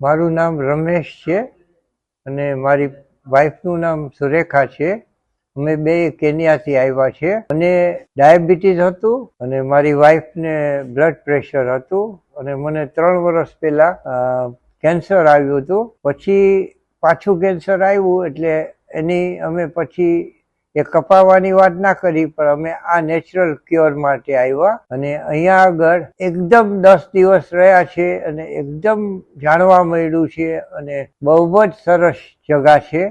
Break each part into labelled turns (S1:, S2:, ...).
S1: મારું નામ રમેશ છે અને મારી વાઈફનું નામ સુરેખા છે. અમે બે કેન્યાથી આવ્યા છે. મને ડાયાબિટીસ હતું અને મારી વાઈફને બ્લડ પ્રેશર હતું અને મને 3 વર્ષ પહેલા કેન્સર આવ્યું હતું. પછી પાછું કેન્સર આવ્યું એટલે એની અમે પછી એ કપાવવાની વાત ના કરી, પણ અમે આ નેચરલ ક્યોર માટે આવ્યા અને અહીંયા આગળ એકદમ 10 દિવસ રહ્યા છે અને એકદમ જાણવા મળ્યું છે અને બહુ જ સરસ જગા છે.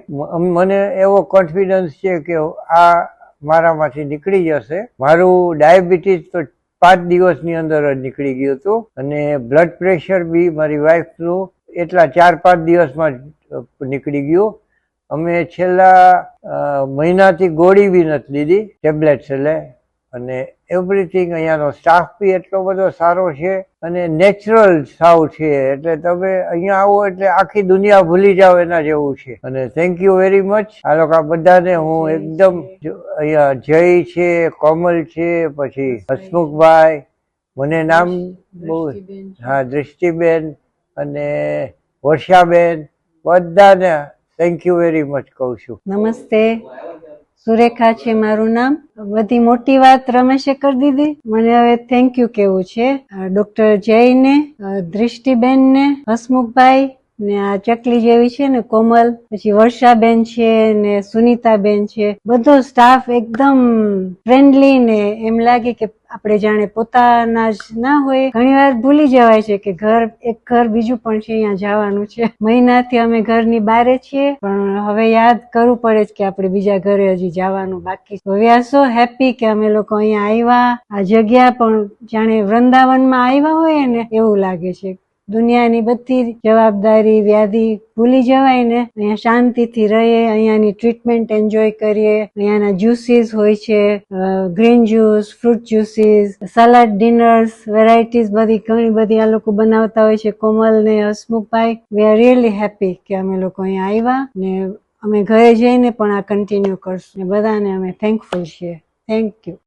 S1: મને એવો કોન્ફિડન્સ છે કે આ મારામાંથી નીકળી જશે. મારું ડાયાબિટીસ તો 5 દિવસની અંદર જ નીકળી ગયું હતું અને બ્લડ પ્રેશર બી મારી વાઈફનું એટલા 4-5 દિવસમાં નીકળી ગયું. અમે છેલ્લા મહિનાથી ગોળી બી નથી લીધી, ટેબ્લેટ્સ એટલે. અને એવરીથિંગ અહીંયાનો સ્ટાફ બી એટલો બધો સારો છે અને નેચરલ સાવ છે, એટલે તમે અહીંયા આવો એટલે આખી દુનિયા ભૂલી જાઓ એના જેવું છે. અને થેન્ક યુ વેરી મચ આ લોકો બધાને. હું એકદમ અહીંયા જય છે, કોમલ છે, પછી હસમુખભાઈ, મને નામ બહુ, હા, દૃષ્ટિબેન અને વર્ષાબેન, બધાને થેન્ક યુ વેરી મચ કહું છું.
S2: નમસ્તે, સુરેખા છે મારું નામ. બધી મોટી વાત રમેશે કરી દીધી. મને હવે થેન્ક યુ કેવું છે ડોક્ટર જયને, દૃષ્ટિબેનને, હસમુખભાઈ ને આ ચકલી જેવી છે ને કોમલ, પછી વર્ષાબેન છે ને સુનીતાબેન છે. બધો સ્ટાફ એકદમ ફ્રેન્ડલી ને એમ લાગે કે આપણે જાણે પોતાના જ ના હોય. ઘણી વાર ભૂલી જવાય છે કે એક ઘર બીજું પણ છે, અહીંયા જવાનું છે. મહિનાથી અમે ઘરની બહાર છીએ, પણ હવે યાદ કરવું પડે છે કે આપણે બીજા ઘરે હજી જવાનું બાકી છે. વી આર સો હેપી કે અમે લોકો અહીંયા આવ્યા. આ જગ્યા પણ જાણે વૃંદાવનમાં આવ્યા હોય ને એવું લાગે છે. દુનિયાની બધી જવાબદારી, વ્યાધિ ભૂલી જવાય ને અહીંયા શાંતિથી રહીએ, અહીંયાની ટ્રીટમેન્ટ એન્જોય કરીએ. અહીંયાના જ્યુસીસ હોય છે, green juice, fruit juices, salad, dinners, varieties બધી ઘણી બધી આ લોકો બનાવતા હોય છે, કોમલ ને Hasmukhbhai. We are really happy કે અમે લોકો અહીંયા આવ્યા ને અમે ઘરે જઈને પણ આ કન્ટિન્યુ કરશું. બધાને અમે થેન્કફુલ છીએ. Thank you.